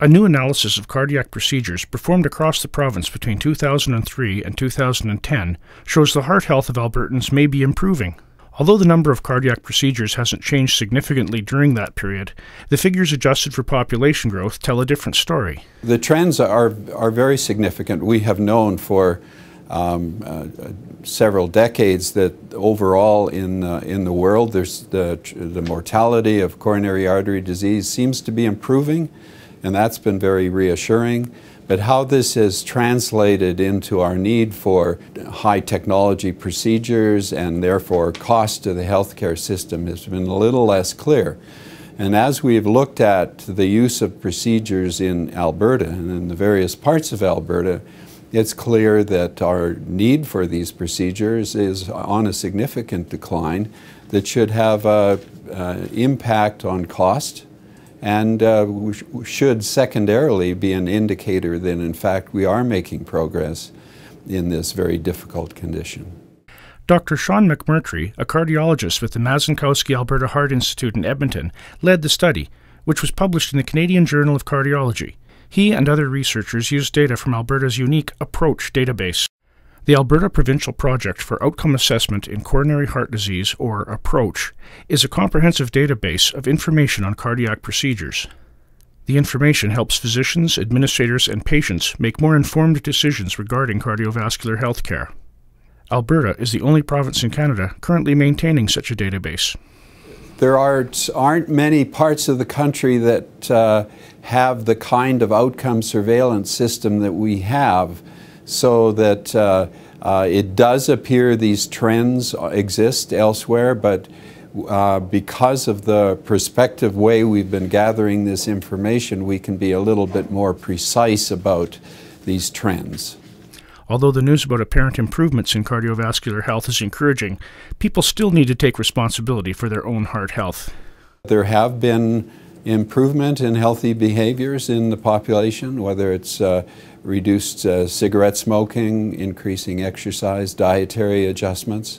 A new analysis of cardiac procedures performed across the province between 2003 and 2010 shows the heart health of Albertans may be improving. Although the number of cardiac procedures hasn't changed significantly during that period, the figures adjusted for population growth tell a different story. The trends are very significant. We have known for several decades that overall in the world, there's the mortality of coronary artery disease seems to be improving, and that's been very reassuring. But how this has translated into our need for high technology procedures and therefore cost to the healthcare system has been a little less clear. And as we've looked at the use of procedures in Alberta and in the various parts of Alberta, it's clear that our need for these procedures is on a significant decline that should have an impact on cost, and should secondarily be an indicator that in fact we are making progress in this very difficult condition. Dr. Sean McMurtry, a cardiologist with the Mazankowski Alberta Heart Institute in Edmonton, led the study, which was published in the Canadian Journal of Cardiology. He and other researchers used data from Alberta's unique APPROACH database. The Alberta Provincial Project for Outcome Assessment in Coronary Heart Disease, or APPROACH, is a comprehensive database of information on cardiac procedures. The information helps physicians, administrators, and patients make more informed decisions regarding cardiovascular health care. Alberta is the only province in Canada currently maintaining such a database. There aren't many parts of the country that have the kind of outcome surveillance system that we have, so that it does appear these trends exist elsewhere, but because of the prospective way we've been gathering this information, we can be a little bit more precise about these trends. Although the news about apparent improvements in cardiovascular health is encouraging, people still need to take responsibility for their own heart health. There have been improvement in healthy behaviors in the population, whether it's reduced cigarette smoking, increasing exercise, dietary adjustments.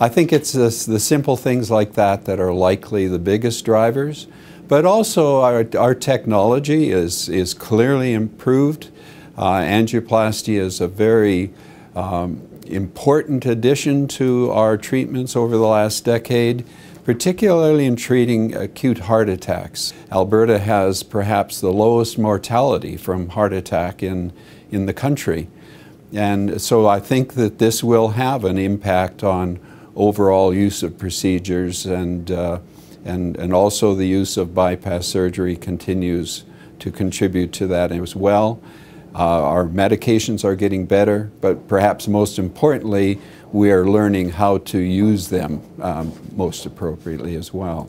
I think it's the simple things like that that are likely the biggest drivers, but also our technology is clearly improved. Angioplasty is a very important addition to our treatments over the last decade, particularly in treating acute heart attacks. Alberta has perhaps the lowest mortality from heart attack in the country. And so I think that this will have an impact on overall use of procedures, and also the use of bypass surgery continues to contribute to that as well. Our medications are getting better, but perhaps most importantly, we are learning how to use them most appropriately as well.